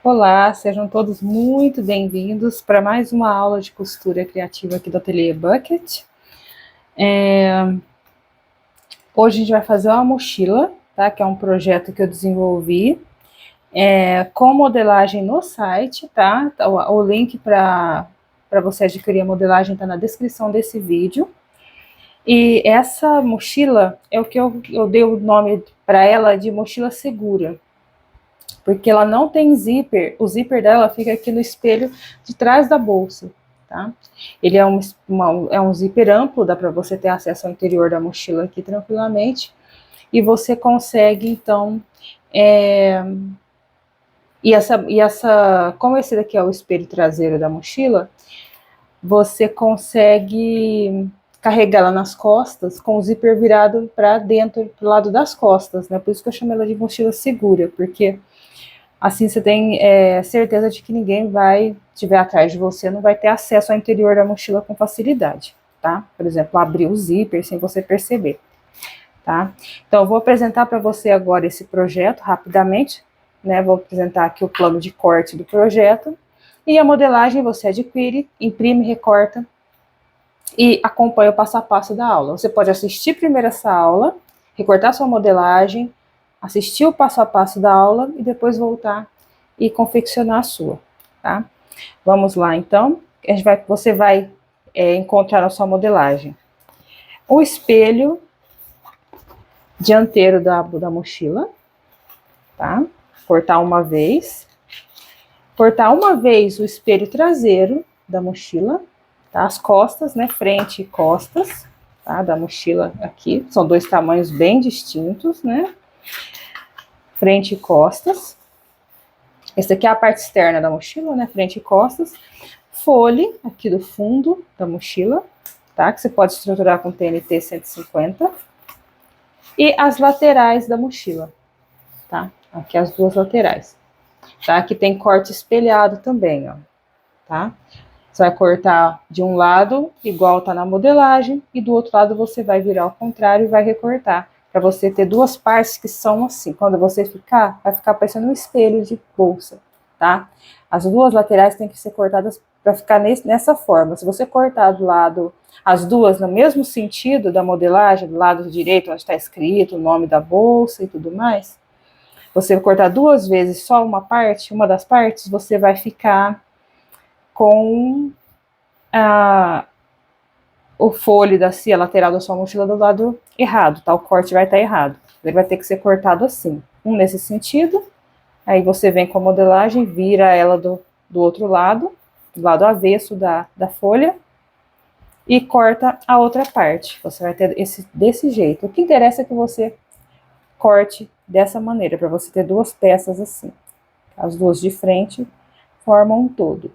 Olá, sejam todos muito bem-vindos para mais uma aula de costura criativa aqui do Ateliê Bucket. Hoje a gente vai fazer uma mochila, tá? Que é um projeto que eu desenvolvi com modelagem no site, tá? O link para você adquirir a modelagem está na descrição desse vídeo. E essa mochila é o que eu dei o nome para ela de mochila segura, porque ela não tem zíper, o zíper dela fica aqui no espelho de trás da bolsa, tá? Ele é um zíper amplo, dá para você ter acesso ao interior da mochila aqui tranquilamente, e você consegue, então, como esse daqui é o espelho traseiro da mochila, você consegue carregar ela nas costas com o zíper virado para dentro, pro lado das costas, né? Por isso que eu chamo ela de mochila segura, porque assim você tem certeza de que ninguém estiver atrás de você, não vai ter acesso ao interior da mochila com facilidade, tá? Por exemplo, abrir o zíper sem você perceber, tá? Então, eu vou apresentar para você agora esse projeto rapidamente, né? Vou apresentar aqui o plano de corte do projeto, e a modelagem você adquire, imprime, recorta e acompanha o passo a passo da aula. Você pode assistir primeiro essa aula, recortar sua modelagem, assistir o passo a passo da aula e depois voltar e confeccionar a sua, tá? Vamos lá, então. Você vai encontrar a sua modelagem. O espelho dianteiro da mochila, tá? Cortar uma vez. Cortar uma vez o espelho traseiro da mochila, tá? As costas, né? Frente e costas, tá? Da mochila aqui. São dois tamanhos bem distintos, né? Frente e costas. Essa aqui é a parte externa da mochila, né? Frente e costas. Fole aqui do fundo da mochila, tá? Que você pode estruturar com TNT 150. E as laterais da mochila, tá? Aqui as duas laterais. Tá? Aqui tem corte espelhado também, ó. Tá? Você vai cortar de um lado, igual tá na modelagem, e do outro lado você vai virar ao contrário e vai recortar, para você ter duas partes que são assim. Quando você ficar, vai ficar parecendo um espelho de bolsa, tá? As duas laterais têm que ser cortadas para ficar nessa forma. Se você cortar do lado, as duas no mesmo sentido da modelagem, do lado direito, onde está escrito o nome da bolsa e tudo mais, você cortar duas vezes só uma das partes, você vai ficar com o fole a lateral da sua mochila do lado errado, tá? O corte vai estar errado. Ele vai ter que ser cortado assim, nesse sentido. Aí você vem com a modelagem, vira ela do outro lado, do lado avesso da folha, e corta a outra parte. Você vai ter desse jeito. O que interessa é que você corte dessa maneira, para você ter duas peças assim. As duas de frente formam um todo.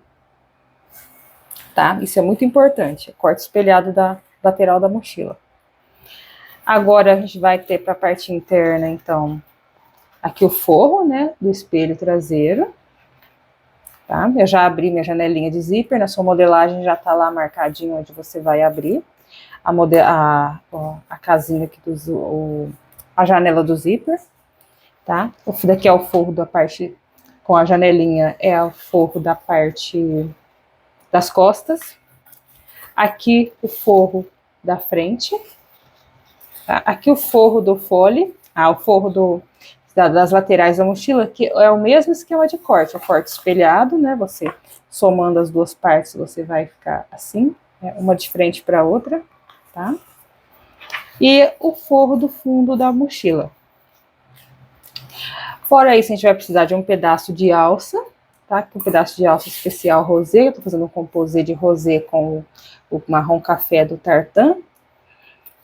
Tá? Isso é muito importante. Corte espelhado da lateral da mochila. Agora a gente vai ter para a parte interna, então, aqui o forro, né, do espelho traseiro. Tá? Eu já abri minha janelinha de zíper, na sua modelagem já tá lá marcadinho onde você vai abrir a casinha aqui a janela do zíper, tá? Daqui é o forro da parte com a janelinha, é o forro da parte das costas. Aqui o forro da frente, tá? Aqui o forro do fole, o forro das laterais da mochila, que é o mesmo esquema de corte, o corte espelhado, né? Você somando as duas partes, você vai ficar assim, né? Uma de frente para a outra, tá? E o forro do fundo da mochila. Fora isso, a gente vai precisar de um pedaço de alça, tá? Um pedaço de alça especial rosé. Eu tô fazendo um composê de rosé com o marrom café do tartan.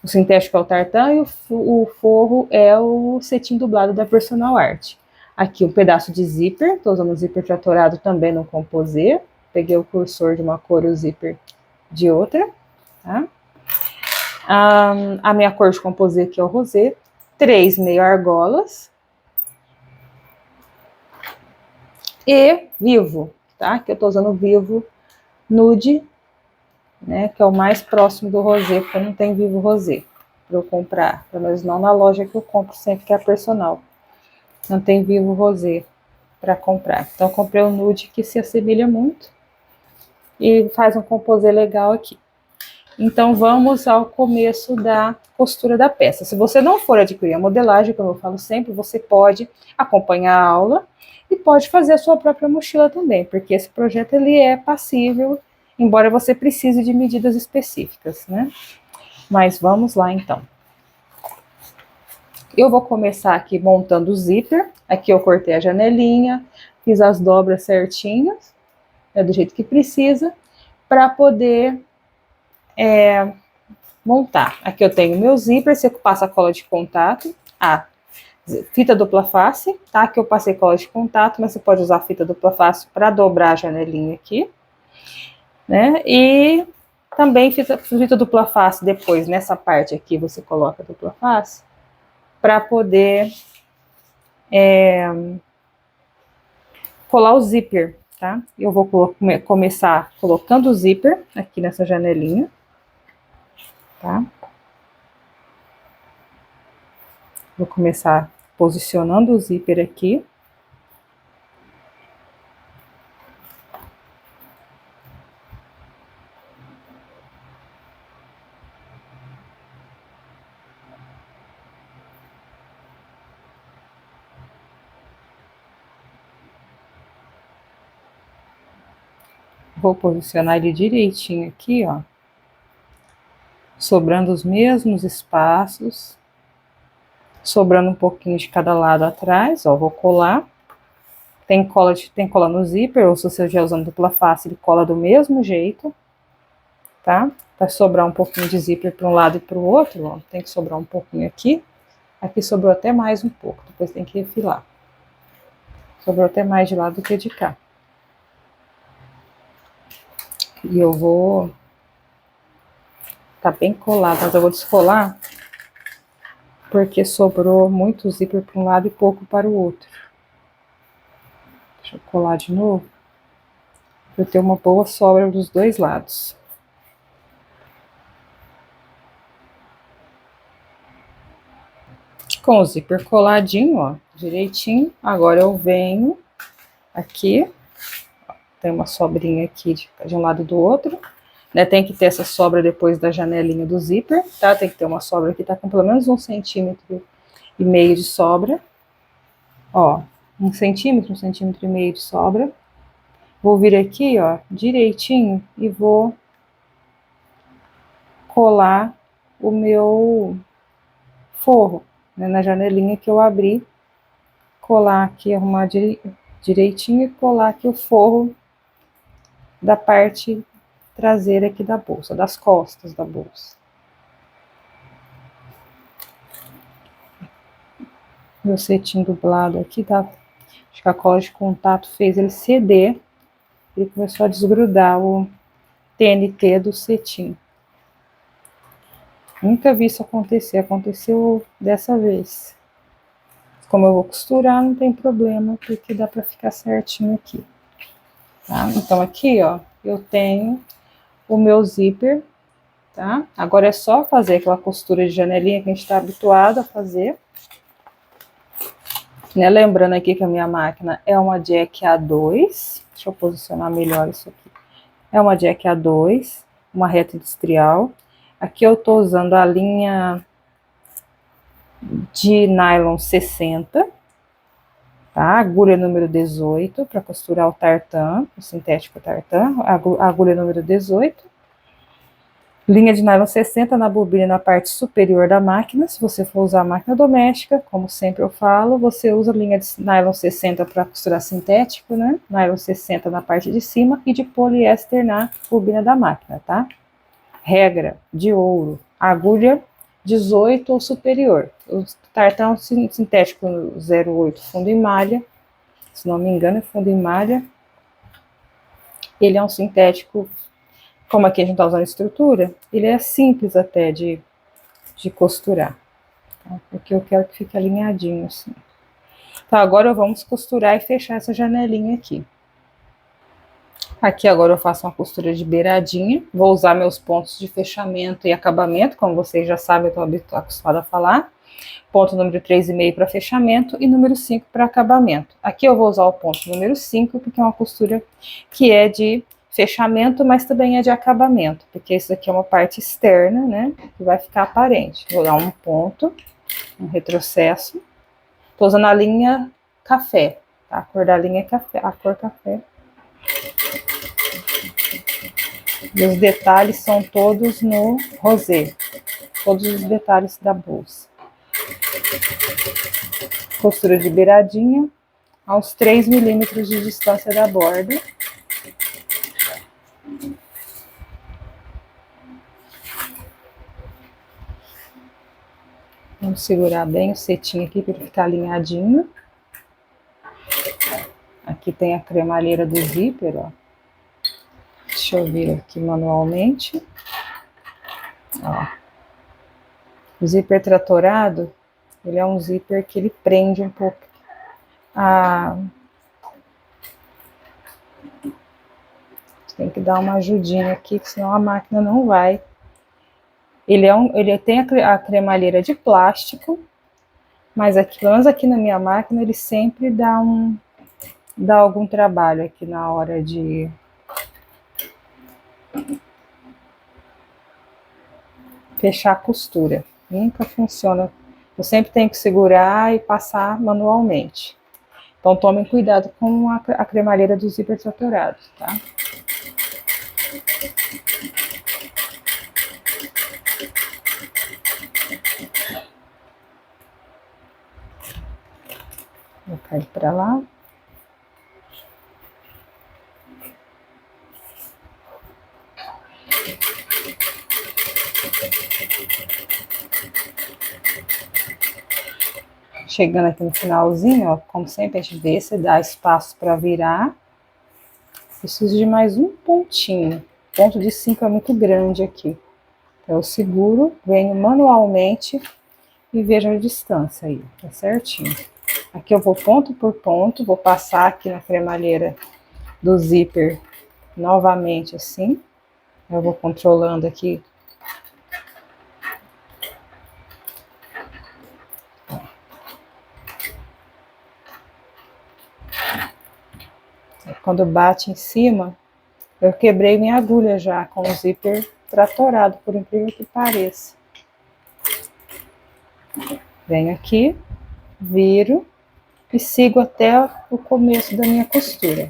O sintético é o tartan e o forro é o cetim dublado da Personal Art. Aqui um pedaço de zíper, tô usando o zíper tratorado também no composê. Peguei o cursor de uma cor e o zíper de outra, tá? A minha cor de composê aqui é o rosé. 3 meio argolas. E vivo, tá? Que eu tô usando o vivo nude, né? Que é o mais próximo do rosé, porque não tem vivo rosé para eu comprar, pelo menos não na loja que eu compro sempre, que é a Personal. Não tem vivo rosé para comprar. Então, eu comprei um nude que se assemelha muito e faz um composê legal aqui. Então, vamos ao começo da costura da peça. Se você não for adquirir a modelagem, como eu falo sempre, você pode acompanhar a aula e pode fazer a sua própria mochila também, porque esse projeto ele é passível, embora você precise de medidas específicas, né? Mas vamos lá, então. Eu vou começar aqui montando o zíper. Aqui eu cortei a janelinha, fiz as dobras certinhas, do jeito que precisa, para poder montar. Aqui eu tenho meu zíper, você passa cola de contato, fita dupla face, tá? Aqui eu passei cola de contato, mas você pode usar fita dupla face para dobrar a janelinha aqui, né? E também fita dupla face depois, nessa parte aqui você coloca dupla face, para poder colar o zíper, tá? Eu vou começar colocando o zíper aqui nessa janelinha, tá? Vou começar posicionando o zíper aqui. Vou posicionar ele direitinho aqui, ó. Sobrando os mesmos espaços. Sobrando um pouquinho de cada lado atrás, ó. Vou colar. Tem cola no zíper, ou se você estiver usando dupla face, ele cola do mesmo jeito, tá? Vai sobrar um pouquinho de zíper para um lado e para o outro, ó. Tem que sobrar um pouquinho aqui. Aqui sobrou até mais um pouco, depois tem que refilar. Sobrou até mais de lá do que de cá. E eu vou... Tá bem colado, mas eu vou descolar, porque sobrou muito zíper para um lado e pouco para o outro. Deixa eu colar de novo, para eu ter uma boa sobra dos dois lados. Com o zíper coladinho, ó, direitinho, agora eu venho aqui, ó, tem uma sobrinha aqui de um lado e do outro, né? Tem que ter essa sobra depois da janelinha do zíper, tá? Tem que ter uma sobra que tá com pelo menos 1,5 cm de sobra, ó, 1,5 cm de sobra. Vou vir aqui, ó, direitinho e vou colar o meu forro, né, na janelinha que eu abri, colar aqui, arrumar direitinho e colar aqui o forro da parte traseira aqui da bolsa, das costas da bolsa. Meu cetim dublado aqui, tá? Acho que a cola de contato fez ele ceder. Ele começou a desgrudar o TNT do cetim. Nunca vi isso acontecer, aconteceu dessa vez. Como eu vou costurar, não tem problema, porque dá pra ficar certinho aqui. Tá? Então aqui, ó, eu tenho o meu zíper, tá? Agora é só fazer aquela costura de janelinha que a gente tá habituado a fazer. Né? Lembrando aqui que a minha máquina é uma Jack A2. Deixa eu posicionar melhor isso aqui. É uma Jack A2, uma reta industrial. Aqui eu tô usando a linha de nylon 60, tá? Agulha número 18 para costurar o tartan, o sintético tartan, agulha número 18. Linha de nylon 60 na bobina na parte superior da máquina. Se você for usar a máquina doméstica, como sempre eu falo, você usa linha de nylon 60 para costurar sintético, né? Nylon 60 na parte de cima e de poliéster na bobina da máquina, tá? Regra de ouro, agulha 18 ou superior. O tartan sintético 08 fundo em malha, se não me engano é fundo em malha. Ele é um sintético, como aqui a gente está usando estrutura, ele é simples até de costurar, tá? Porque eu quero que fique alinhadinho assim. Tá, agora vamos costurar e fechar essa janelinha aqui. Aqui agora eu faço uma costura de beiradinha, vou usar meus pontos de fechamento e acabamento, como vocês já sabem, eu estou acostumada a falar. Ponto número 3,5 para fechamento e número 5 para acabamento. Aqui eu vou usar o ponto número 5, porque é uma costura que é de fechamento, mas também é de acabamento, porque isso aqui é uma parte externa, né, que vai ficar aparente. Vou dar um ponto, um retrocesso. Tô usando a linha café, tá? A cor da linha é café, a cor café. E os detalhes são todos no rosé, todos os detalhes da bolsa. Costura de beiradinha aos 3 milímetros de distância da borda. Vamos segurar bem o cetim aqui para ele ficar alinhadinho. Aqui tem a cremalheira do zíper, ó. Deixa eu vir aqui manualmente. Ó. O zíper tratorado, ele é um zíper que ele prende um pouco tem que dar uma ajudinha aqui, senão a máquina não vai. Ele tem a cremalheira de plástico, mas aqui, pelo menos aqui na minha máquina, ele sempre dá algum trabalho aqui na hora de fechar a costura. Nunca funciona. Eu sempre tenho que segurar e passar manualmente. Então tomem cuidado com a cremalheira dos zíper traturados, tá? Vou colocar ele para lá. Chegando aqui no finalzinho, ó, como sempre a gente vê se dá espaço para virar. Preciso de mais um pontinho. O ponto de 5 é muito grande aqui. Então eu seguro, venho manualmente e vejo a distância aí, tá certinho. Aqui eu vou ponto por ponto, vou passar aqui na cremalheira do zíper novamente assim. Eu vou controlando aqui. Quando bate em cima, eu quebrei minha agulha já com o zíper tratorado, por incrível que pareça. Venho aqui, viro e sigo até o começo da minha costura.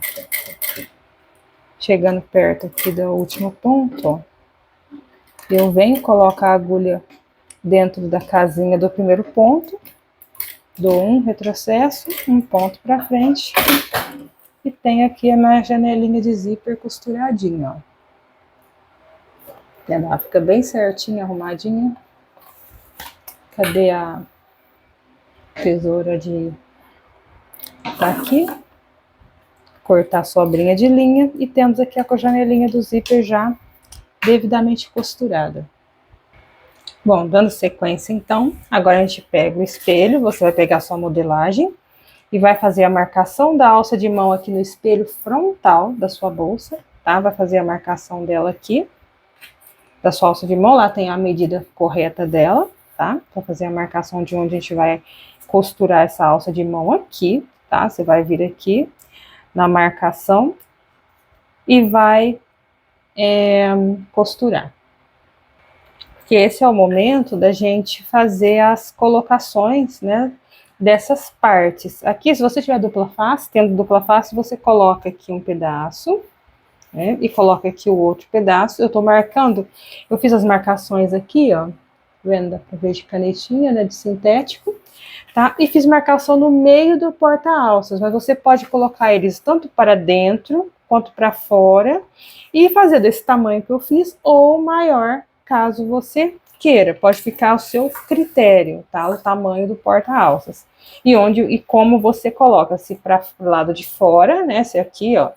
Chegando perto aqui do último ponto, ó, eu venho colocar a agulha dentro da casinha do primeiro ponto, dou um retrocesso, um ponto para frente e tenho aqui a minha janelinha de zíper costuradinha, ó. Ela fica bem certinha, arrumadinha. Cadê a tesoura de... Tá aqui. Cortar a sobrinha de linha e temos aqui a janelinha do zíper já devidamente costurada. Bom, dando sequência então, agora a gente pega o espelho, você vai pegar a sua modelagem e vai fazer a marcação da alça de mão aqui no espelho frontal da sua bolsa, tá? Vai fazer a marcação dela aqui, da sua alça de mão, lá tem a medida correta dela, tá? Para fazer a marcação de onde a gente vai costurar essa alça de mão aqui, tá? Você vai vir aqui na marcação e vai costurar. Que esse é o momento da gente fazer as colocações, né, dessas partes. Aqui, se você tiver dupla face, tendo dupla face, você coloca aqui um pedaço, né, e coloca aqui o outro pedaço. Eu tô marcando, eu fiz as marcações aqui, ó, vendo, dá pra ver de canetinha, né, de sintético, tá? E fiz marcação no meio do porta-alças, mas você pode colocar eles tanto para dentro quanto para fora e fazer desse tamanho que eu fiz ou maior, caso você queira. Pode ficar ao seu critério, tá? O tamanho do porta-alças. E como você coloca, se para o lado de fora, né? Se aqui, ó,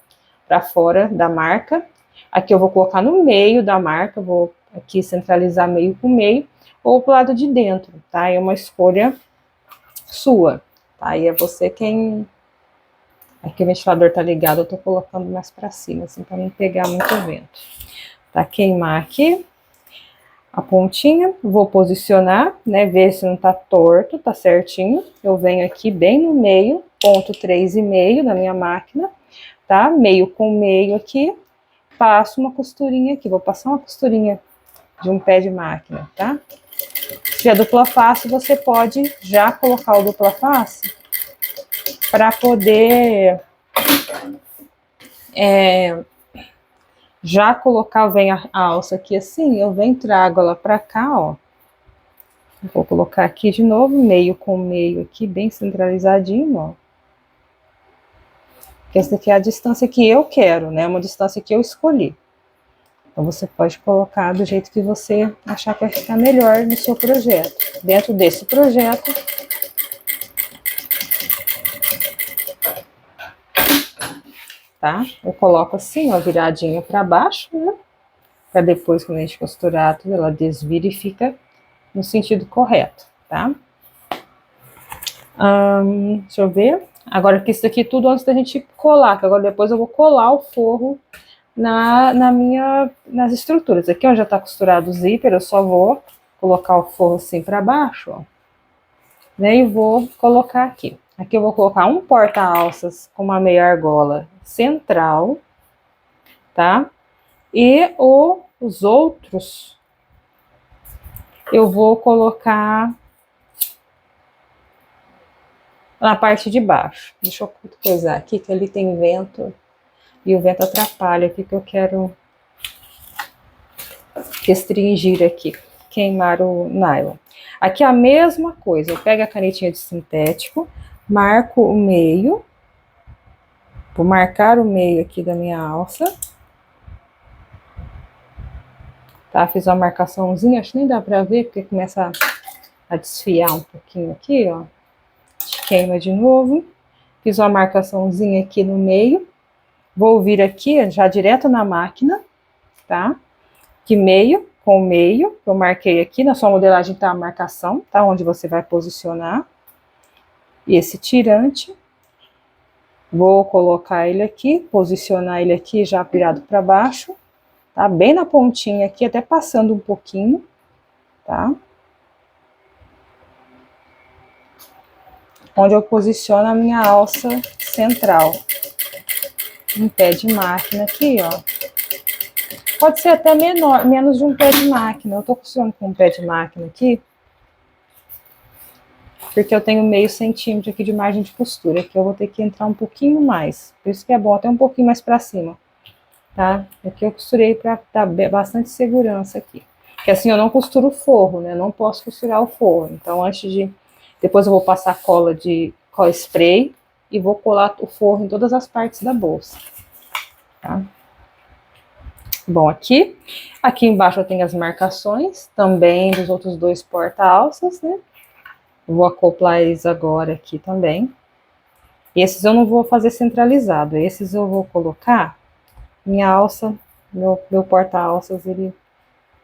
para fora da marca. Aqui eu vou colocar no meio da marca, vou aqui centralizar meio com meio, ou pro lado de dentro, tá? É uma escolha sua, tá? E é você quem... Aqui o ventilador tá ligado, eu tô colocando mais para cima, assim, para não pegar muito vento. Tá? Queimar aqui. a pontinha, vou posicionar, né, ver se não tá torto, tá certinho. Eu venho aqui bem no meio, ponto 3,5 da minha máquina, tá? Meio com meio aqui, passo uma costurinha aqui, vou passar uma costurinha de um pé de máquina, tá? Se é dupla face, você pode já colocar o dupla face para poder já colocar, vem a alça aqui assim, eu venho, trago ela para cá, ó. Vou colocar aqui de novo, meio com meio aqui, bem centralizadinho, ó. Porque essa daqui é a distância que eu quero, né? Uma distância que eu escolhi. Então, você pode colocar do jeito que você achar que vai ficar melhor no seu projeto. Dentro desse projeto, tá? Eu coloco assim, ó, viradinha para baixo, né? Para depois, quando a gente costurar tudo, ela desvira e fica no sentido correto, tá? Deixa eu ver. Agora aqui, isso daqui tudo antes da gente colar, que agora depois eu vou colar o forro nas estruturas. Aqui, ó, já tá costurado o zíper, eu só vou colocar o forro assim para baixo, ó. Né, e vou colocar aqui. Aqui eu vou colocar um porta-alças com uma meia argola central, tá? E os outros eu vou colocar na parte de baixo. Deixa eu coisar aqui, que ali tem vento e o vento atrapalha aqui, que eu quero restringir aqui, queimar o nylon. Aqui a mesma coisa, eu pego a canetinha de sintético, marco o meio, vou marcar o meio aqui da minha alça, tá? Fiz uma marcaçãozinha, acho que nem dá pra ver, porque começa a desfiar um pouquinho aqui, ó. Queima de novo. Fiz uma marcaçãozinha aqui no meio. Vou vir aqui, já direto na máquina, tá? Que meio com meio, eu marquei aqui, na sua modelagem tá a marcação, tá? Onde você vai posicionar esse tirante. Vou colocar ele aqui, posicionar ele aqui já virado para baixo, tá? Bem na pontinha aqui, até passando um pouquinho, tá? Onde eu posiciono a minha alça central. Um pé de máquina aqui, ó. Pode ser até menor, menos de um pé de máquina. Eu tô costurando com um pé de máquina aqui, porque eu tenho meio centímetro aqui de margem de costura, que eu vou ter que entrar um pouquinho mais. Por isso que é bom até um pouquinho mais para cima, tá? Aqui eu costurei para dar bastante segurança aqui. Porque assim eu não costuro o forro, né? Eu não posso costurar o forro. Então antes de... Depois eu vou passar cola spray e vou colar o forro em todas as partes da bolsa, tá? Bom, aqui embaixo eu tenho as marcações também dos outros dois porta-alças, né? Vou acoplar eles agora aqui também. Esses eu não vou fazer centralizado, esses eu vou colocar minha alça, meu porta-alças, ele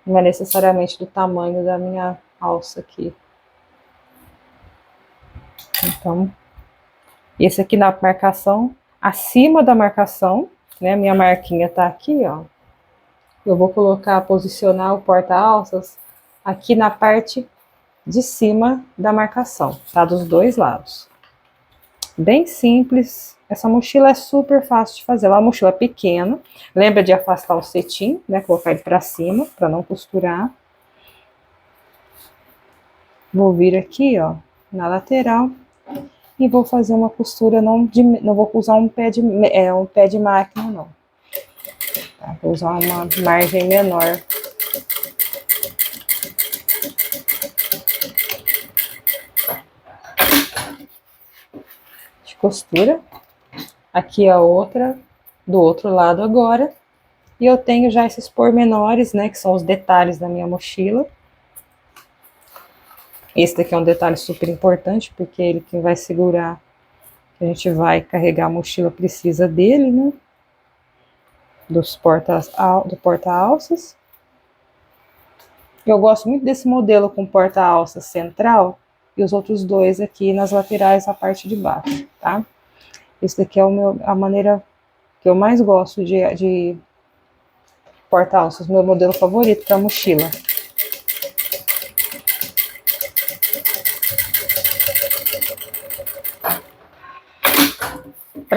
não é necessariamente do tamanho da minha alça aqui. Então, esse aqui na marcação, acima da marcação, né? Minha marquinha tá aqui, ó. Eu vou colocar, posicionar o porta-alças aqui na parte de cima da marcação, tá? Dos dois lados. Bem simples. Essa mochila é super fácil de fazer. Ela é uma mochila pequena. Lembra de afastar o cetim, né? Colocar ele para cima, para não costurar. Vou vir aqui, ó, na lateral e vou fazer uma costura, não vou usar um pé de máquina, não. Tá? Vou usar uma margem menor. De costura. Aqui a outra, do outro lado agora. E eu tenho já esses pormenores, né, que são os detalhes da minha mochila. Esse daqui é um detalhe super importante, porque ele que vai segurar, a gente vai carregar a mochila, precisa dele, né? Do porta-alças. Eu gosto muito desse modelo com porta-alças central e os outros dois aqui nas laterais, a parte de baixo, tá? Esse daqui é a maneira que eu mais gosto de porta-alças, meu modelo favorito para mochila.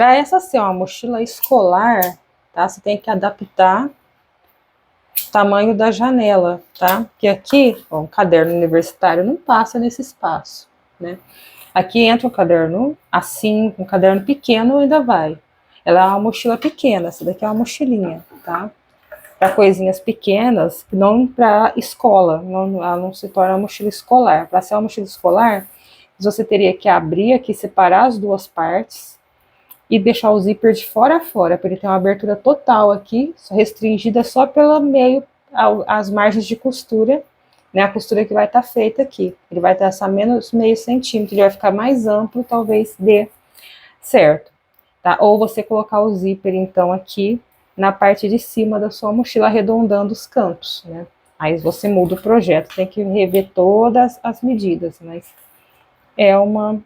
Para essa ser uma mochila escolar, tá? Você tem que adaptar o tamanho da janela, tá? Porque aqui, ó, um caderno universitário não passa nesse espaço, né? Aqui entra um caderno assim, um caderno pequeno ainda vai. Ela é uma mochila pequena, essa daqui é uma mochilinha, tá? Para coisinhas pequenas, não para escola, ela não se torna uma mochila escolar. Para ser uma mochila escolar, você teria que abrir aqui, separar as duas partes e deixar o zíper de fora a fora, para ele ter uma abertura total aqui, restringida só pelo meio, as margens de costura, né, a costura que vai estar feita aqui. Ele vai estar só menos meio centímetro, ele vai ficar mais amplo, talvez dê certo, tá? Ou você colocar o zíper, então, aqui na parte de cima da sua mochila, arredondando os cantos, né? Aí você muda o projeto, tem que rever todas as medidas, mas é uma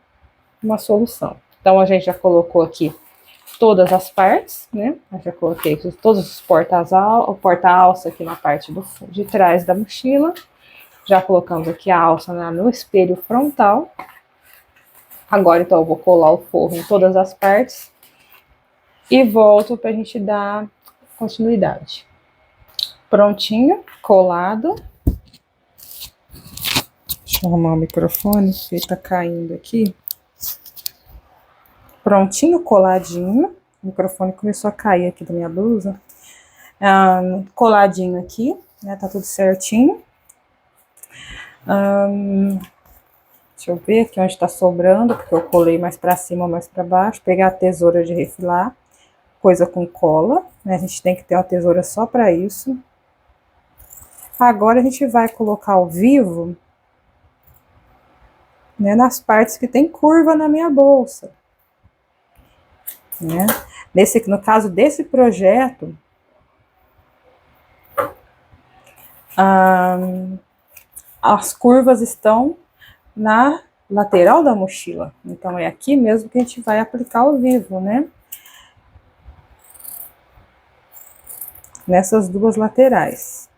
solução. Então, a gente já colocou aqui todas as partes, né? Eu já coloquei todos os porta-alça aqui na parte de trás da mochila. Já colocamos aqui a alça no espelho frontal. Agora, então, eu vou colar o forro em todas as partes e volto para a gente dar continuidade. Prontinho, colado. Deixa eu arrumar o microfone, que ele tá caindo aqui. Prontinho, coladinho. O microfone começou a cair aqui da minha blusa. Coladinho aqui, né? Tá tudo certinho. Deixa eu ver aqui onde tá sobrando, porque eu colei mais pra cima, mais pra baixo. Pegar a tesoura de refilar, coisa com cola, né? A gente tem que ter uma tesoura só pra isso. Agora a gente vai colocar o vivo, né, nas partes que tem curva na minha bolsa, né? No caso desse projeto, as curvas estão na lateral da mochila, então é aqui mesmo que a gente vai aplicar o vivo, né? Nessas duas laterais,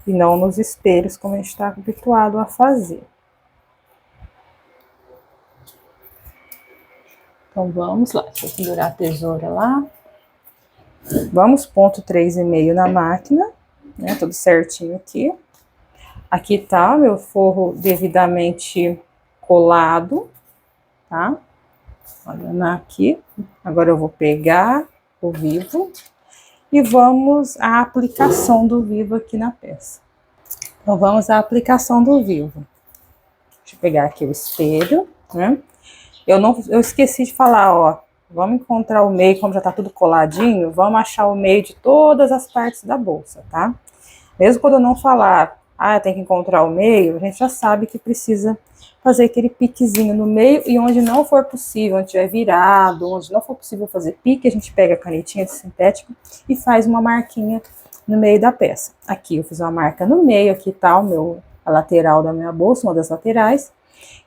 e não nos espelhos, como a gente está habituado a fazer. Então, vamos lá, deixa eu segurar a tesoura lá. Vamos, ponto 3,5 na máquina, né, tudo certinho aqui. Aqui tá meu forro devidamente colado, tá? Olhando aqui. Agora eu vou pegar o vivo e vamos à aplicação do vivo aqui na peça. Então, vamos à aplicação do vivo. Deixa eu pegar aqui o espelho, né? Eu esqueci de falar, ó, vamos encontrar o meio, como já tá tudo coladinho, vamos achar o meio de todas as partes da bolsa, tá? Mesmo quando eu não falar, tem que encontrar o meio, a gente já sabe que precisa fazer aquele piquezinho no meio, e onde não for possível, onde tiver virado, onde não for possível fazer pique, a gente pega a canetinha de sintético e faz uma marquinha no meio da peça. Aqui eu fiz uma marca no meio, aqui tá a lateral da minha bolsa, uma das laterais,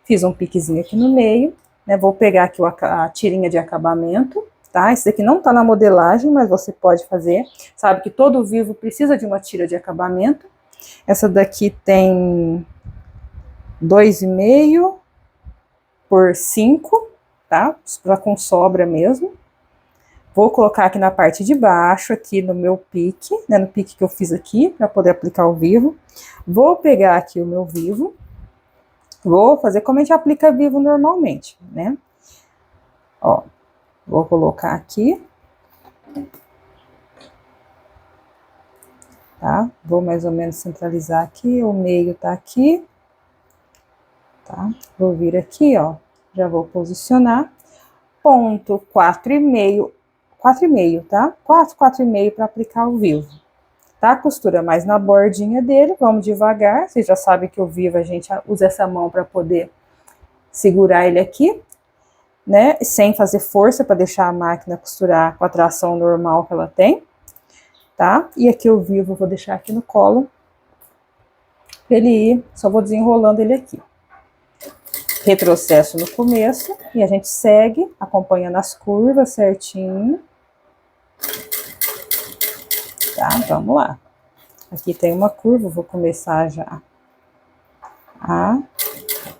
fiz um piquezinho aqui no meio, né? Vou pegar aqui a tirinha de acabamento, tá? Esse daqui não tá na modelagem, mas você pode fazer. Sabe que todo vivo precisa de uma tira de acabamento. Essa daqui tem 2,5 por 5, tá? Pra com sobra mesmo. Vou colocar aqui na parte de baixo, aqui no meu pique, né? No pique que eu fiz aqui, para poder aplicar o vivo. Vou pegar aqui o meu vivo. Vou fazer como a gente aplica vivo normalmente, né? Ó, vou colocar aqui. Tá? Vou mais ou menos centralizar aqui, o meio tá aqui. Tá? Vou vir aqui, ó, já vou posicionar. Ponto 4,5, tá? 4,5 para aplicar o vivo. Tá? Costura mais na bordinha dele, vamos devagar. Vocês já sabem que o vivo a gente usa essa mão para poder segurar ele aqui, né? Sem fazer força, para deixar a máquina costurar com a tração normal que ela tem, tá? E aqui o vivo eu vou deixar aqui no colo, pra ele ir, só vou desenrolando ele aqui. Retrocesso no começo e a gente segue acompanhando as curvas certinho. Tá, vamos lá. Aqui tem uma curva, vou começar já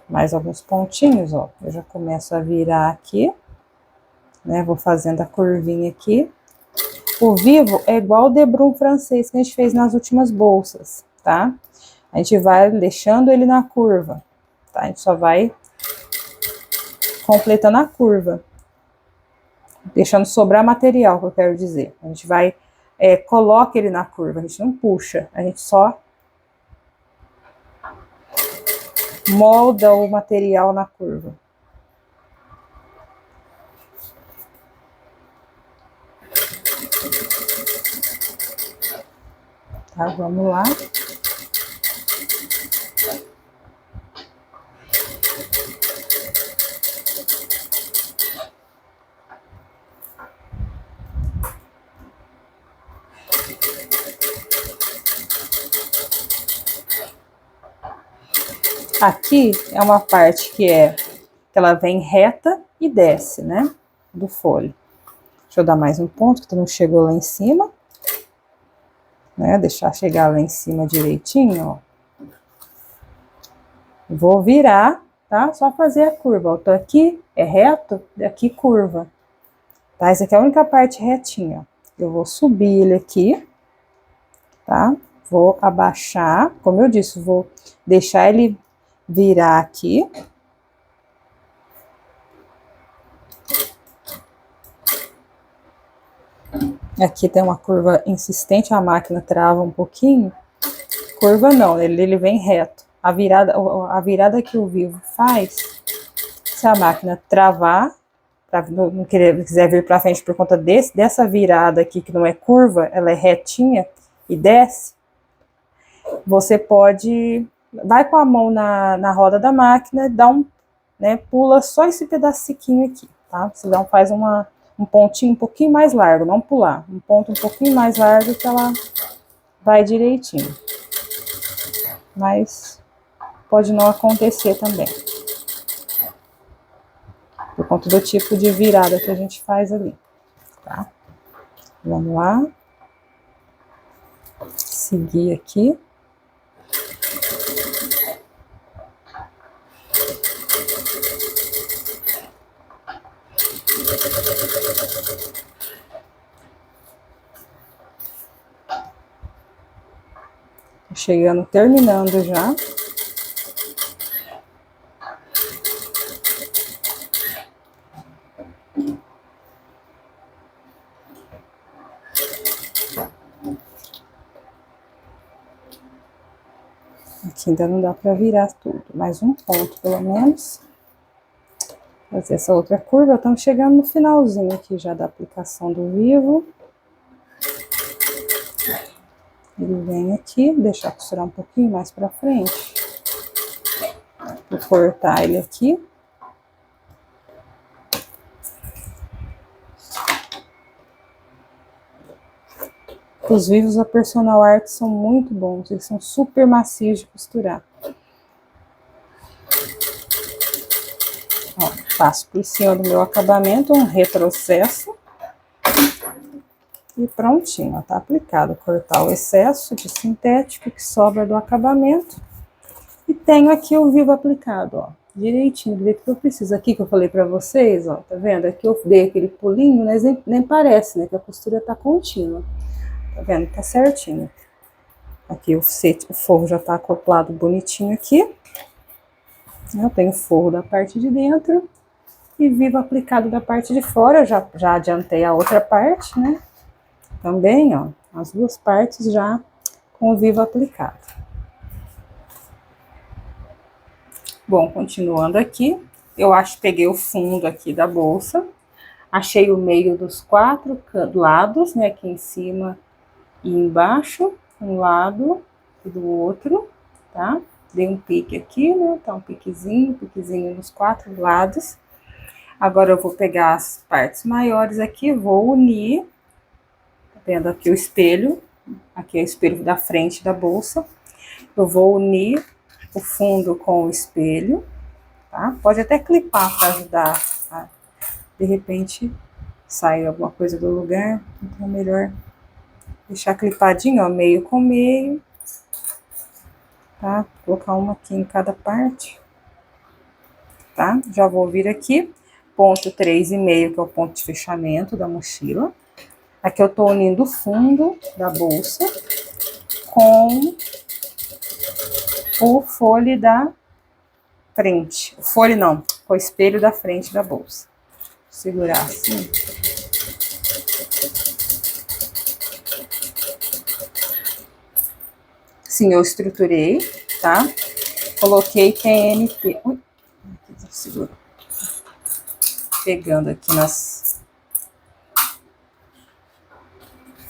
mais alguns pontinhos, ó. Eu já começo a virar aqui, né? Vou fazendo a curvinha aqui. O vivo é igual o debrum francês que a gente fez nas últimas bolsas, tá? A gente vai deixando ele na curva, tá? A gente só vai completando a curva, deixando sobrar material, que eu quero dizer. A gente vai, coloca ele na curva, a gente não puxa, a gente só molda o material na curva. Tá, vamos lá. Aqui é uma parte que ela vem reta e desce, né? Do folho. Deixa eu dar mais um ponto, que não chegou lá em cima. Né? Deixar chegar lá em cima direitinho, ó. Vou virar, tá? Só fazer a curva. Ó, tô aqui, é reto, daqui curva. Tá? Essa aqui é a única parte retinha, ó. Eu vou subir ele aqui, tá? Vou abaixar, como eu disse, vou deixar ele virar aqui. Aqui tem uma curva insistente, a máquina trava um pouquinho. Curva não, ele vem reto. A virada que o vivo faz, se a máquina travar, não quiser vir para frente por conta dessa virada aqui, que não é curva, ela é retinha e desce, você pode, vai com a mão na roda da máquina, pula só esse pedacinho aqui, tá? Você faz um pontinho um pouquinho mais largo, não pular, um ponto um pouquinho mais largo que ela vai direitinho. Mas pode não acontecer também, por conta do tipo de virada que a gente faz ali, tá? Vamos lá. Seguir aqui. Chegando, terminando já. Aqui ainda não dá para virar tudo, mais um ponto pelo menos. Fazer essa outra curva, estamos chegando no finalzinho aqui já da aplicação do vivo. Ele vem aqui, deixar costurar um pouquinho mais para frente. Vou cortar ele aqui. Os vivos da Personal Art são muito bons, eles são super macios de costurar. Ó, passo por cima do meu acabamento, um retrocesso. E prontinho, ó, tá aplicado. Cortar o excesso de sintético que sobra do acabamento. E tenho aqui o vivo aplicado, ó, direitinho, do jeito que eu preciso. Aqui que eu falei pra vocês, ó, tá vendo? Aqui eu dei aquele pulinho, mas nem parece, né, que a costura tá contínua. Tá vendo? Tá certinho. Aqui o forro já tá acoplado bonitinho aqui. Eu tenho o forro da parte de dentro e vivo aplicado da parte de fora. Já adiantei a outra parte, né? Também, ó, as duas partes já com o vivo aplicado. Bom, continuando aqui, eu peguei o fundo aqui da bolsa, achei o meio dos 4 lados, né, aqui em cima e embaixo, um lado e do outro, tá? Dei um pique aqui, né, tá um piquezinho nos 4 lados. Agora eu vou pegar as partes maiores aqui, vou unir, tá vendo aqui o espelho, aqui é o espelho da frente da bolsa, eu vou unir o fundo com o espelho, tá? Pode até clipar para ajudar, tá? De repente sai alguma coisa do lugar, então é melhor deixar clipadinho, ó, meio com meio, tá? Vou colocar uma aqui em cada parte, tá? Já vou vir aqui, ponto 3,5, que é o ponto de fechamento da mochila. Aqui eu tô unindo o fundo da bolsa com o folhe da frente. O folhe não, com o espelho da frente da bolsa. Vou segurar assim. Sim, eu estruturei, tá? Coloquei TNT. Ui, segura. Pegando aqui nas...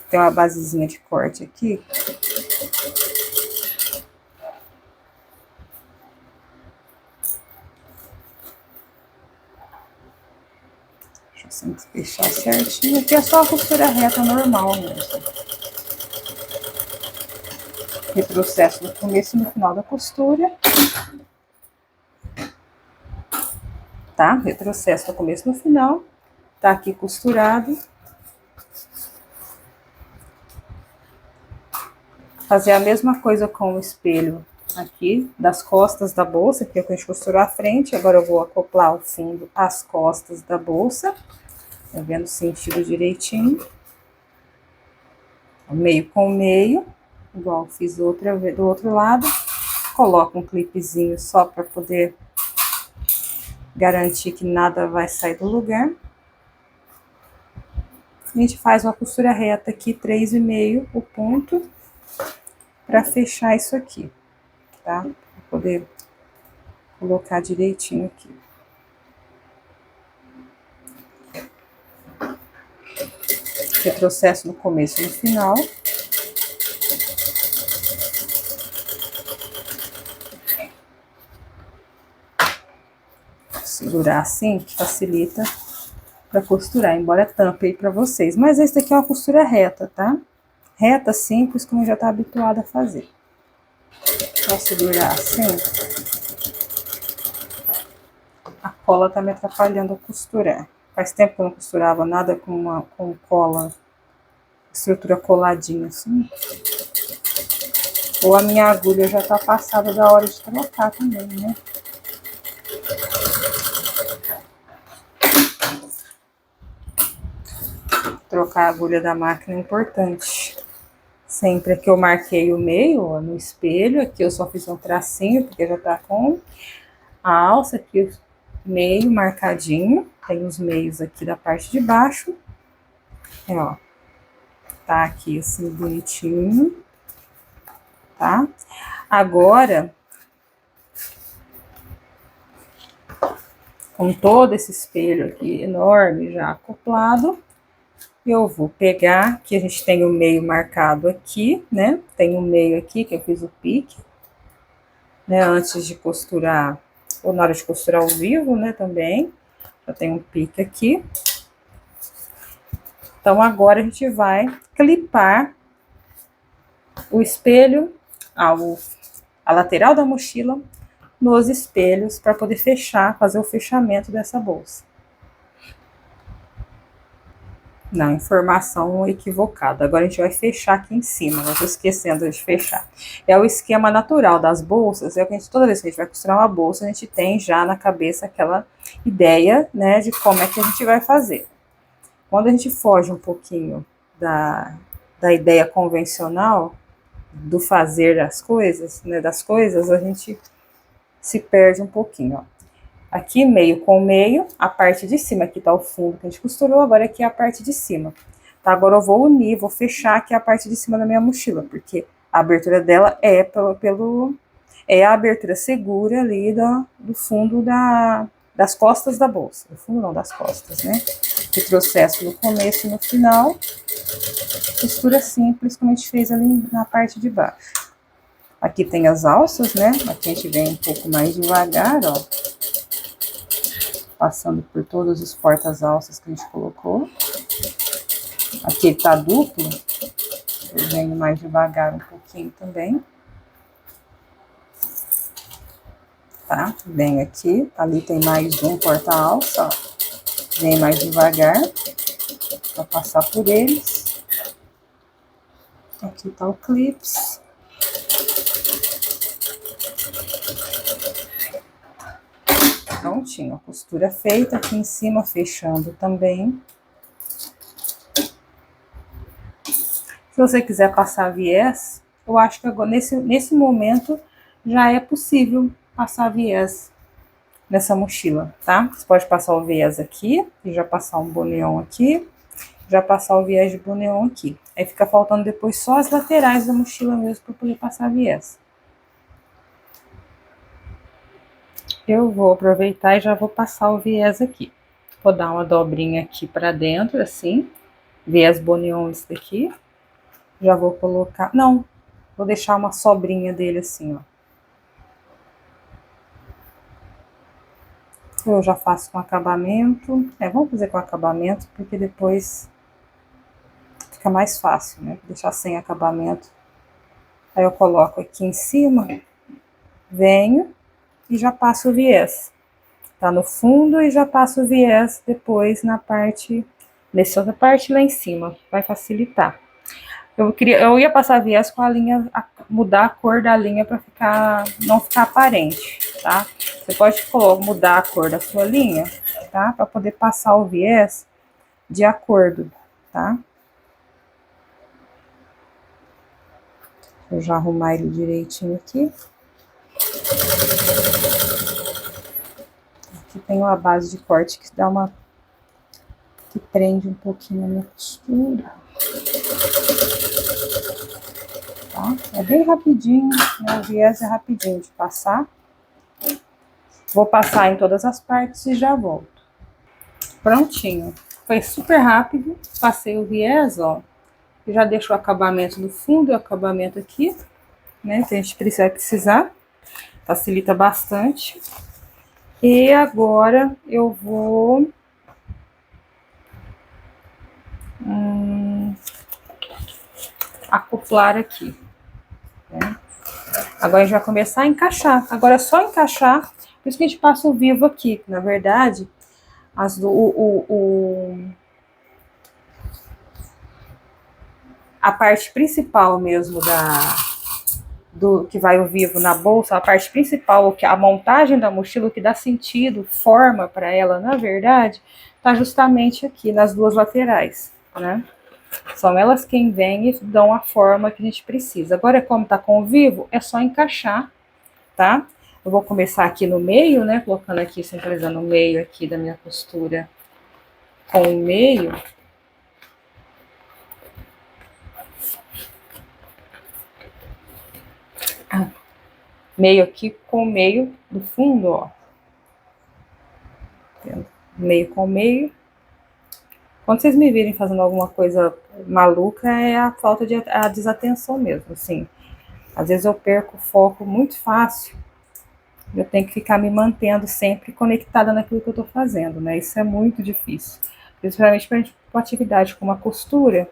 Tem uma basezinha de corte aqui. Deixa eu sempre fechar certinho. Aqui é só a costura reta normal mesmo. Retrocesso no começo e no final da costura. Tá? Retrocesso no começo e no final. Tá aqui costurado. Fazer a mesma coisa com o espelho aqui das costas da bolsa, que é o que a gente costurou a frente. Agora eu vou acoplar o fundo às costas da bolsa, tá vendo o sentido direitinho. Meio com meio, igual fiz do outro lado. Coloco um clipezinho só para poder garantir que nada vai sair do lugar. A gente faz uma costura reta aqui, 3,5 o ponto, para fechar isso aqui, tá? Pra poder colocar direitinho aqui. Retrocesso no começo e no final. Segurar assim, facilita para costurar, embora tampe aí para vocês. Mas esse daqui é uma costura reta, tá? Reta, simples, como eu já tá habituada a fazer. Só segurar assim. A cola tá me atrapalhando a costurar. Faz tempo que eu não costurava nada com cola, estrutura coladinha assim. Ou a minha agulha já tá passada da hora de trocar também, né? Trocar a agulha da máquina é importante. Sempre que eu marquei o meio, ó, no espelho, aqui eu só fiz um tracinho, porque já tá com a alça aqui, meio marcadinho. Tem os meios aqui da parte de baixo. É, ó. Tá aqui assim, bonitinho. Tá? Agora, com todo esse espelho aqui enorme já acoplado, eu vou pegar, que a gente tem o meio marcado aqui, né? Tem o meio aqui que eu fiz o pique, né? Antes de costurar, ou na hora de costurar ao vivo, né? Também, já tem um pique aqui. Então, agora a gente vai clipar o espelho, a lateral da mochila, nos espelhos, para poder fechar, fazer o fechamento dessa bolsa. Não, informação equivocada. Agora a gente vai fechar aqui em cima, não tô esquecendo de fechar. É o esquema natural das bolsas, é o que a gente, toda vez que a gente vai costurar uma bolsa, a gente tem já na cabeça aquela ideia, né, de como é que a gente vai fazer. Quando a gente foge um pouquinho da ideia convencional, do fazer das coisas, né, a gente se perde um pouquinho, ó. Aqui meio com meio, a parte de cima, aqui tá o fundo que a gente costurou, agora aqui é a parte de cima. Tá, agora eu vou unir, vou fechar aqui a parte de cima da minha mochila, porque a abertura dela é é a abertura segura ali do fundo das costas da bolsa. Do fundo não, das costas, né? Retrocesso no começo e no final. Costura simples, como a gente fez ali na parte de baixo. Aqui tem as alças, né? Aqui a gente vem um pouco mais devagar, ó. Passando por todos os portas-alças que a gente colocou. Aqui ele tá duplo. Eu venho mais devagar um pouquinho também. Tá? Venho aqui. Ali tem mais um porta-alça, ó. Venho mais devagar. Pra passar por eles. Aqui tá o clips. Prontinho. prontinho, a costura feita aqui em cima, fechando também. Se você quiser passar viés, eu acho que agora, nesse momento já é possível passar viés nessa mochila, tá? Você pode passar o viés aqui, e já passar um boneon aqui, já passar o viés de boneon aqui. Aí fica faltando depois só as laterais da mochila mesmo para poder passar viés. Eu vou aproveitar e já vou passar o viés aqui. Vou dar uma dobrinha aqui para dentro, assim. Viés boneon esse daqui. Já vou colocar... Não, vou deixar uma sobrinha dele assim, ó. Eu já faço com acabamento. Vamos fazer com acabamento, porque depois fica mais fácil, né? Deixar sem acabamento. Aí eu coloco aqui em cima, venho e já passo o viés. Tá no fundo e já passo o viés depois na parte, nessa outra parte lá em cima. Vai facilitar. Eu ia passar viés com a linha, mudar a cor da linha para não ficar aparente, tá? Você pode mudar a cor da sua linha, tá? Para poder passar o viés de acordo, tá? Vou já arrumar ele direitinho aqui. Aqui tem uma base de corte que dá uma... que prende um pouquinho a minha costura. Tá? É bem rapidinho, né? O viés é rapidinho de passar. Vou passar em todas as partes e já volto. Prontinho. Foi super rápido. Passei o viés, ó. Já deixo o acabamento no fundo e o acabamento aqui, né? Que a gente vai precisar. Facilita bastante. E agora eu vou... acoplar aqui. Né? Agora a gente vai começar a encaixar. Agora é só encaixar. Por isso que a gente passa o vivo aqui. Na verdade, a parte principal mesmo do que vai o vivo na bolsa, a parte principal, a montagem da mochila, o que dá sentido, forma para ela, na verdade, tá justamente aqui nas duas laterais, né? São elas quem vêm e dão a forma que a gente precisa. Agora, como tá com o vivo, é só encaixar, tá? Eu vou começar aqui no meio, né? Colocando aqui, centralizando o meio aqui da minha costura com o meio. Meio aqui com o meio do fundo, ó. Meio com meio. Quando vocês me virem fazendo alguma coisa maluca, é a falta de a desatenção mesmo, assim. Às vezes eu perco o foco muito fácil. Eu tenho que ficar me mantendo sempre conectada naquilo que eu tô fazendo, né? Isso é muito difícil. Principalmente para uma atividade como a costura.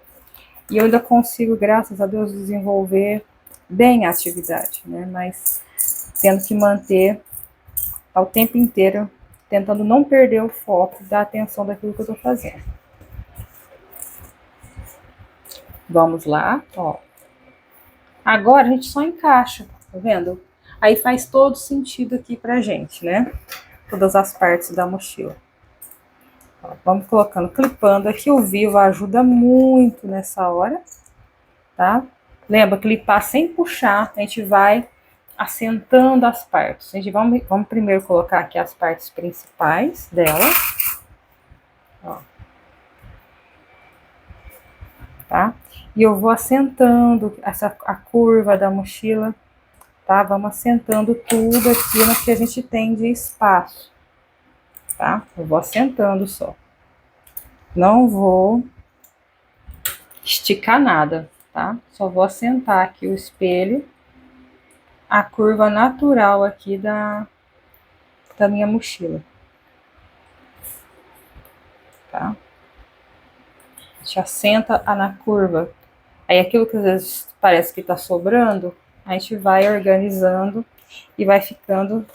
E eu ainda consigo, graças a Deus, desenvolver bem a atividade, né? Mas tendo que manter ao tempo inteiro, tentando não perder o foco da atenção daquilo que eu tô fazendo. Vamos lá, ó. Agora a gente só encaixa, tá vendo? Aí faz todo sentido aqui pra gente, né? Todas as partes da mochila. Ó, vamos colocando, clipando aqui. O vivo ajuda muito nessa hora, tá? Lembra, clipar sem puxar, a gente vai assentando as partes. Vamos primeiro colocar aqui as partes principais dela. Ó. Tá? E eu vou assentando a curva da mochila, tá? Vamos assentando tudo aqui no que a gente tem de espaço, tá? Eu vou assentando só. Não vou esticar nada, tá? Só vou assentar aqui o espelho, a curva natural aqui da minha mochila, tá? A gente assenta na curva. Aí aquilo que às vezes parece que tá sobrando, a gente vai organizando e vai ficando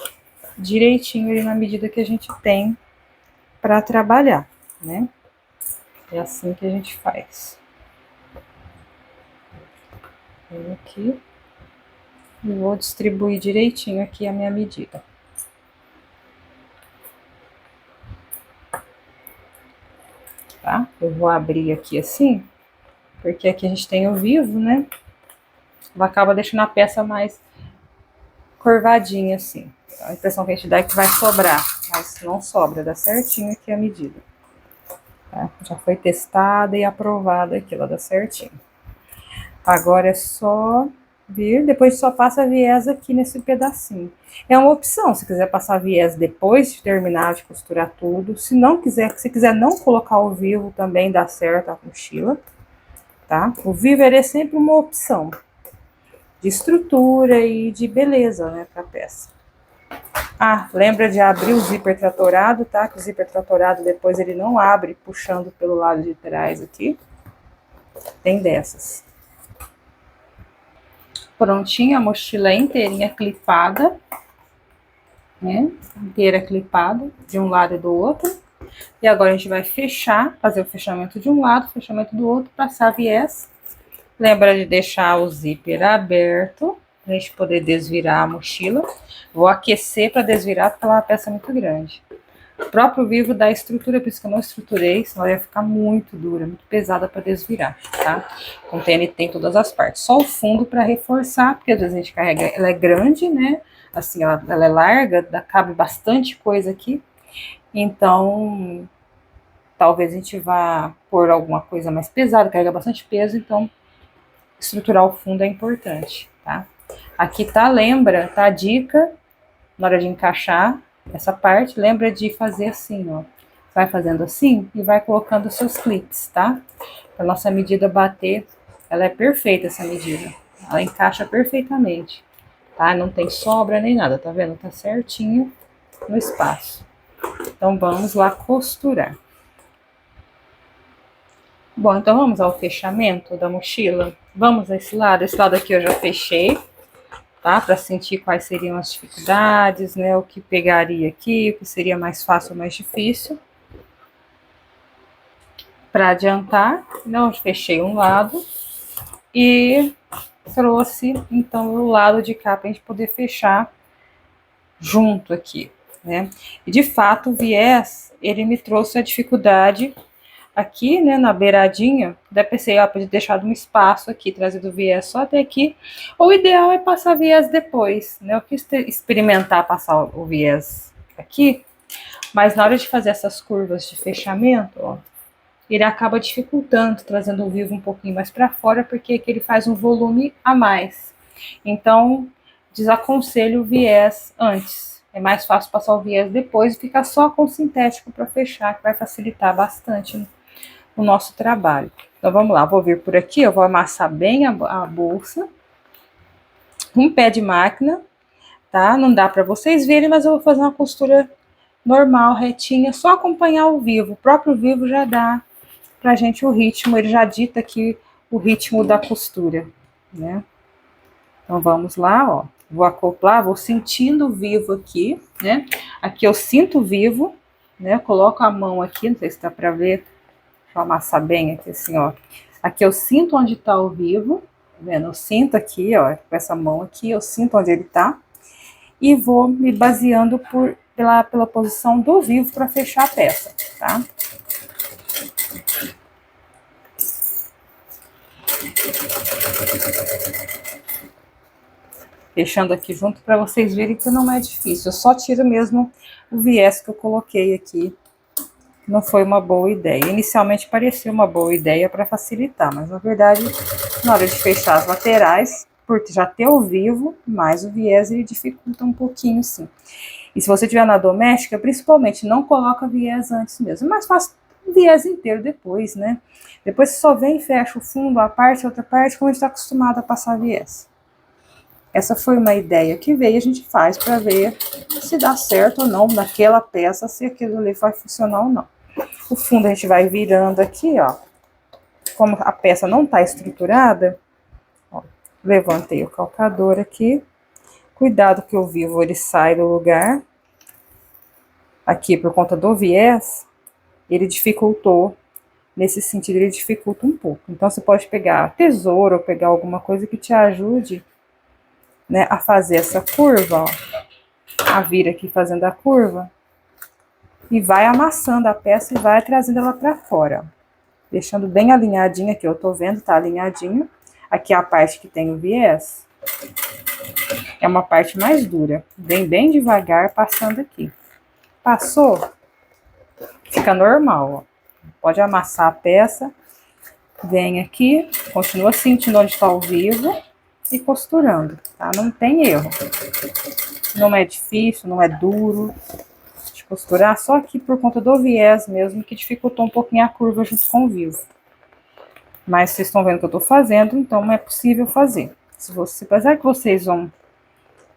direitinho ali na medida que a gente tem para trabalhar, né? É assim que a gente faz. Vou aqui e vou distribuir direitinho aqui a minha medida. tá? Eu vou abrir aqui assim, porque aqui a gente tem o vivo, né? Acaba deixando a peça mais curvadinha assim. A impressão que a gente dá é que vai sobrar, mas não sobra, dá certinho aqui a medida. Tá? Já foi testada e aprovada aqui, ela dá certinho. Agora é só vir, depois só passa viés aqui nesse pedacinho. É uma opção, se quiser passar viés depois de terminar de costurar tudo. Se não quiser, se quiser não colocar o vivo, também dá certo a mochila, tá? O vivo é sempre uma opção de estrutura e de beleza, né, pra peça. Ah, lembra de abrir o zíper tratorado, tá? Que o zíper tratorado depois ele não abre puxando pelo lado de trás aqui. Tem dessas. Prontinha, a mochila inteirinha clipada, né? Inteira clipada, de um lado e do outro. E agora a gente vai fechar, fazer o fechamento de um lado, fechamento do outro, passar viés. Lembra de deixar o zíper aberto, pra gente poder desvirar a mochila. Vou aquecer para desvirar, porque ela é uma peça muito grande. O próprio vivo dá estrutura, por isso que eu não estruturei, senão ela ia ficar muito dura, muito pesada para desvirar, tá? Com TNT em todas as partes. Só o fundo para reforçar, porque às vezes a gente carrega, ela é grande, né? Assim, ela é larga, cabe bastante coisa aqui. Então, talvez a gente vá pôr alguma coisa mais pesada, carrega bastante peso, então estruturar o fundo é importante, tá? Aqui tá, lembra, tá a dica, na hora de encaixar essa parte, lembra de fazer assim, ó. Vai fazendo assim e vai colocando os seus clips, tá? Pra nossa medida bater, ela é perfeita essa medida. Ela encaixa perfeitamente, tá? Não tem sobra nem nada, tá vendo? Tá certinho no espaço. Então vamos lá costurar. Bom, então vamos ao fechamento da mochila. Vamos a esse lado aqui eu já fechei, tá? Para sentir quais seriam as dificuldades, né? O que pegaria aqui, o que seria mais fácil ou mais difícil. Para adiantar, não fechei um lado e trouxe então o lado de cá para a gente poder fechar junto aqui, né? E de fato o viés, ele me trouxe a dificuldade aqui, né, na beiradinha. Daí pensei, ó, podia deixar um espaço aqui, trazido o viés só até aqui. O ideal é passar viés depois, né? Eu quis experimentar passar o viés aqui, mas na hora de fazer essas curvas de fechamento, ó, ele acaba dificultando, trazendo o vivo um pouquinho mais para fora, porque aqui ele faz um volume a mais. Então, desaconselho o viés antes. É mais fácil passar o viés depois e ficar só com o sintético para fechar, que vai facilitar bastante o nosso trabalho. Então vamos lá, vou vir por aqui, eu vou amassar bem a bolsa, um pé de máquina, tá? Não dá para vocês verem, mas eu vou fazer uma costura normal, retinha, só acompanhar o vivo. O próprio vivo já dá pra gente o ritmo, ele já dita aqui o ritmo da costura, né? Então vamos lá, ó. Vou acoplar, vou sentindo o vivo aqui, né? Aqui eu sinto o vivo, né? Eu coloco a mão aqui, não sei se dá pra ver. Deixa eu amassar bem aqui assim, ó. Aqui eu sinto onde tá o vivo, tá vendo? Eu sinto aqui, ó, com essa mão aqui, eu sinto onde ele tá. E vou me baseando pela posição do vivo para fechar a peça, tá? Fechando aqui junto para vocês verem que não é difícil. Eu só tiro mesmo o viés que eu coloquei aqui. Não foi uma boa ideia. Inicialmente parecia uma boa ideia para facilitar, mas na verdade, na hora de fechar as laterais, por já ter o vivo, mais o viés ele dificulta um pouquinho, sim. E se você tiver na doméstica, principalmente, não coloca viés antes mesmo. É mais fácil o viés inteiro depois, né? Depois você só vem e fecha o fundo, a parte, a outra parte, como a gente está acostumado a passar viés. Essa foi uma ideia que veio, a gente faz para ver se dá certo ou não naquela peça, se aquilo ali vai funcionar ou não. O fundo a gente vai virando aqui, ó. Como a peça não tá estruturada, ó, levantei o calcador aqui. Cuidado que o vivo ele sai do lugar. Aqui por conta do viés, ele dificultou. Nesse sentido, ele dificulta um pouco. Então você pode pegar tesoura ou pegar alguma coisa que te ajude, né, a fazer essa curva, ó. A vir aqui fazendo a curva. E vai amassando a peça e vai trazendo ela para fora. deixando bem alinhadinho aqui, eu tô vendo, tá alinhadinho. Aqui é a parte que tem o viés. É uma parte mais dura. Vem bem devagar passando aqui. Passou, fica normal, ó. Pode amassar a peça. Vem aqui, continua sentindo onde está o vivo e costurando, tá? Não tem erro. Não é difícil, não é duro de costurar, só aqui por conta do viés mesmo, que dificultou um pouquinho a curva junto com o vivo. Mas vocês estão vendo que eu tô fazendo, então é possível fazer. Apesar que vocês vão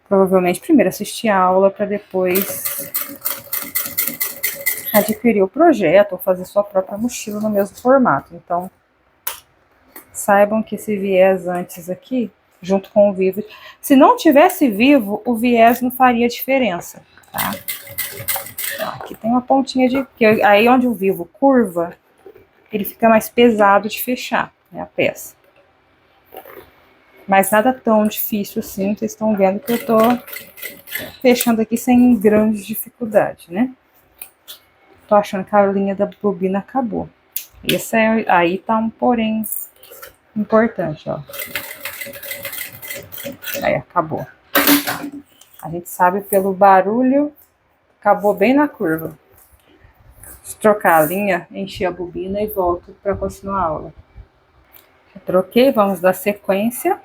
provavelmente primeiro assistir a aula para depois adquirir o projeto ou fazer sua própria mochila no mesmo formato. Então, saibam que esse viés antes aqui, junto com o vivo, se não tivesse vivo, o viés não faria diferença, tá? Aqui tem uma pontinha de... Aí onde o vivo curva, ele fica mais pesado de fechar, né, a peça. Mas nada tão difícil assim, vocês estão vendo que eu tô fechando aqui sem grande dificuldade, né? Tô achando que a linha da bobina acabou. Esse aí tá um porém importante, ó. Aí, acabou. A gente sabe pelo barulho, acabou bem na curva. Vou trocar a linha, encher a bobina e volto para continuar a aula. Já troquei, vamos dar sequência.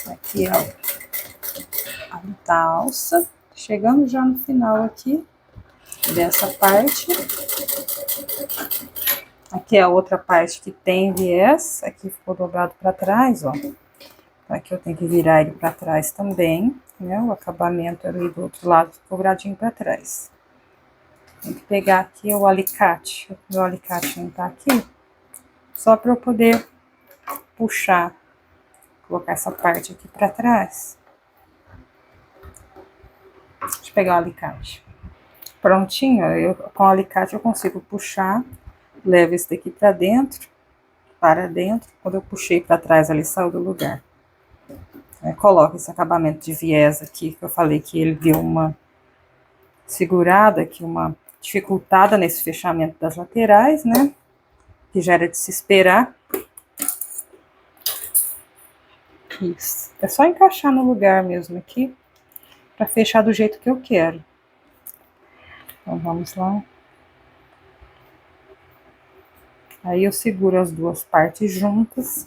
Aqui, ó, a da alça, chegando já no final aqui dessa parte. Aqui é a outra parte que tem viés, aqui ficou dobrado para trás, ó. Aqui eu tenho que virar ele para trás também, né? O acabamento ali do outro lado ficou viradinho para trás. Tem que pegar aqui o alicate, meu alicate não tá aqui, só para eu poder puxar, colocar essa parte aqui para trás. Deixa eu pegar o alicate. Prontinho, com o alicate eu consigo puxar, levo esse daqui para dentro, quando eu puxei para trás ali saiu do lugar. Coloco esse acabamento de viés aqui, que eu falei que ele deu uma segurada aqui, uma dificultada nesse fechamento das laterais, né? Que já era de se esperar. Isso. É só encaixar no lugar mesmo aqui, para fechar do jeito que eu quero. Então, vamos lá. Aí eu seguro as duas partes juntas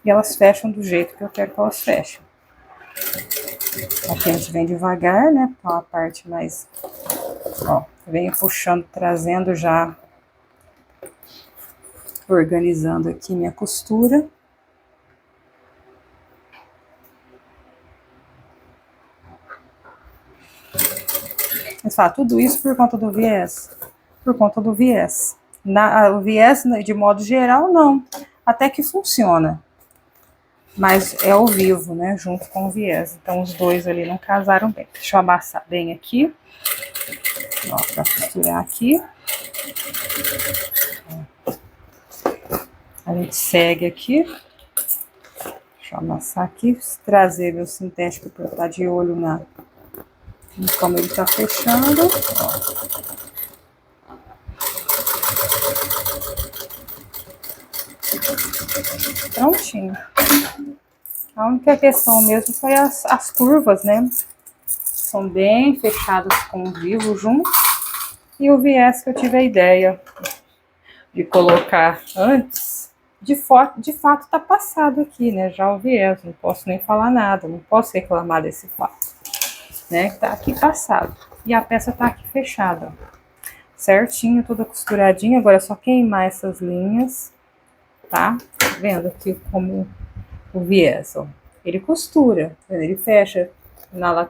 e elas fecham do jeito que eu quero que elas fechem. Aqui a gente vem devagar, né? Então a parte mais... Ó, venho puxando, trazendo já, organizando aqui minha costura. Mas fala, tudo isso por conta do viés? Por conta do viés. O viés, de modo geral, não. Até que funciona. Mas é ao vivo, né? Junto com o viés. Então, os dois ali não casaram bem. Deixa eu amassar bem aqui. Ó, pra costurar aqui. A gente segue aqui. Deixa eu amassar aqui. Trazer meu sintético para eu estar de olho como ele tá fechando. Ó. Prontinho. A única questão mesmo foi as curvas, né? São bem fechadas com o vivo junto. E o viés que eu tive a ideia de colocar antes, de fato tá passado aqui, né? Já o viés, não posso nem falar nada, não posso reclamar desse fato, né? Tá aqui passado. E a peça tá aqui fechada, ó. Certinho, toda costuradinha. Agora é só queimar essas linhas, tá? Vendo aqui como o viés, ó. Ele costura, ele fecha,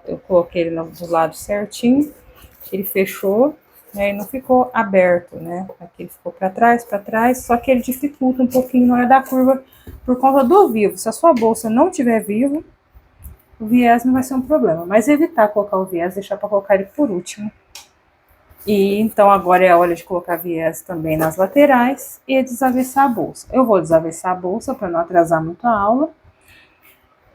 eu coloquei ele do lado certinho, ele fechou, né, e não ficou aberto, né? Aqui ele ficou para trás, só que ele dificulta um pouquinho na hora da curva por conta do vivo. Se a sua bolsa não tiver vivo, o viés não vai ser um problema, mas evitar colocar o viés, deixar para colocar ele por último, E então agora é a hora de colocar viés também nas laterais e desavessar a bolsa. Eu vou desavessar a bolsa para não atrasar muito a aula,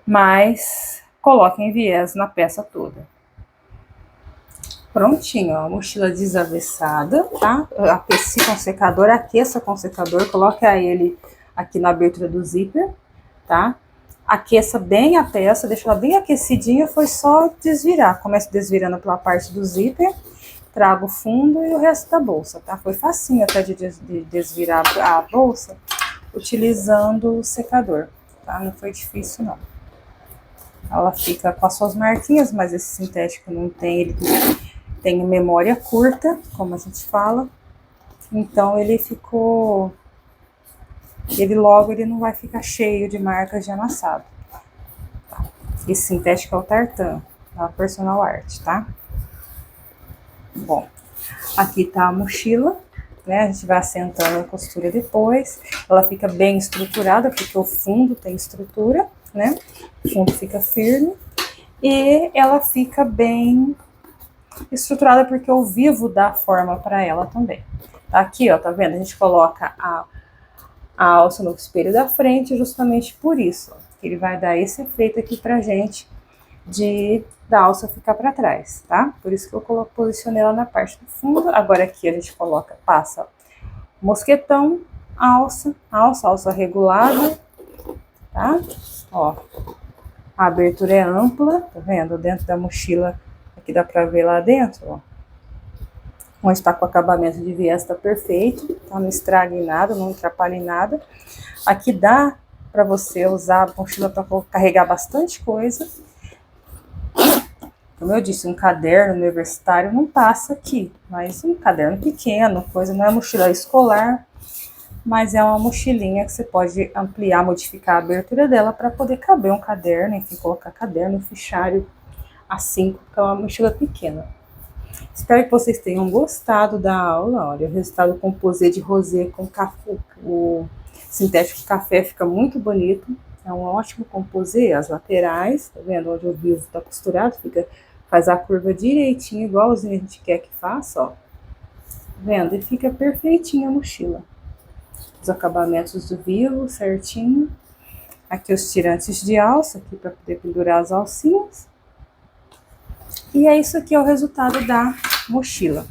mas coloquem viés na peça toda. Prontinho, ó, a mochila desavessada, tá? Aqueci com o secador, aqueça com o secador, coloque ele aqui na abertura do zíper, tá? Aqueça bem a peça, deixa ela bem aquecidinha, foi só desvirar. Comece desvirando pela parte do zíper, trago o fundo e o resto da bolsa, tá? Foi facinho até de desvirar a bolsa utilizando o secador, tá? Não foi difícil, não. Ela fica com as suas marquinhas, mas esse sintético não tem, ele tem memória curta, como a gente fala. Então ele ficou... ele não vai ficar cheio de marcas de amassado. Tá? Esse sintético é o tartan, da Personal Art, tá? Bom, aqui tá a mochila, né? A gente vai assentando a costura depois. Ela fica bem estruturada, porque o fundo tem estrutura, né? O fundo fica firme. E ela fica bem estruturada, porque o vivo dá forma para ela também. Tá aqui, ó, tá vendo? A gente coloca a alça no espelho da frente justamente por isso, ó, que ele vai dar esse efeito aqui pra gente da alça ficar para trás, tá? Por isso que eu posicionei ela na parte do fundo. Agora aqui a gente passa mosquetão, alça regulada, tá? Ó, a abertura é ampla, tá vendo? Dentro da mochila, aqui dá pra ver lá dentro, ó. Onde tá com o acabamento de viés tá perfeito, tá? Não estraga em nada, não atrapalha em nada. Aqui dá pra você usar a mochila para carregar bastante coisa. Como eu disse, um caderno universitário não passa aqui, mas um caderno pequeno, coisa, não é mochila escolar, mas é uma mochilinha que você pode ampliar, modificar a abertura dela para poder caber um caderno, enfim, colocar caderno, fichário, assim, porque é uma mochila pequena. Espero que vocês tenham gostado da aula. Olha, o resultado composê de rosé com café, o sintético café fica muito bonito. É um ótimo composê, as laterais, tá vendo? Onde o vivo tá costurado, faz a curva direitinho, igualzinho a gente quer que faça, ó. Tá vendo? E fica perfeitinha a mochila. Os acabamentos do vivo, certinho. Aqui os tirantes de alça, aqui para poder pendurar as alcinhas. E é isso aqui, é o resultado da mochila.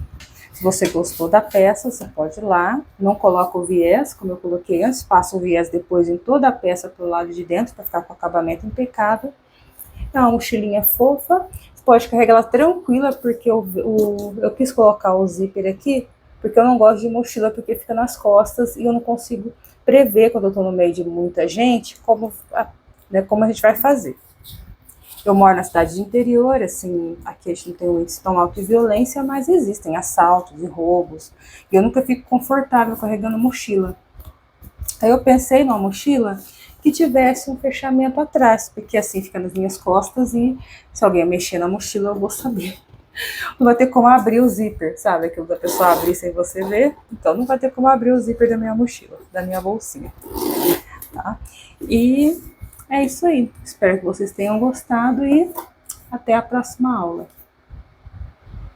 Se você gostou da peça, você pode ir lá, não coloca o viés, como eu coloquei antes, passa o viés depois em toda a peça pro lado de dentro, para ficar com o acabamento impecável. É uma mochilinha fofa, você pode carregar ela tranquila, porque eu quis colocar o zíper aqui, porque eu não gosto de mochila, porque fica nas costas e eu não consigo prever, quando eu tô no meio de muita gente, como a gente vai fazer. Eu moro na cidade de interior, assim, aqui a gente não tem um índice tão alto de violência, mas existem assaltos e roubos, e eu nunca fico confortável carregando mochila. Aí eu pensei numa mochila que tivesse um fechamento atrás, porque assim fica nas minhas costas e se alguém mexer na mochila eu vou saber. Não vai ter como abrir o zíper, sabe? Aquilo da pessoa abrir sem você ver. Então não vai ter como abrir o zíper da minha mochila, da minha bolsinha. Tá? E é isso aí. Espero que vocês tenham gostado e até a próxima aula.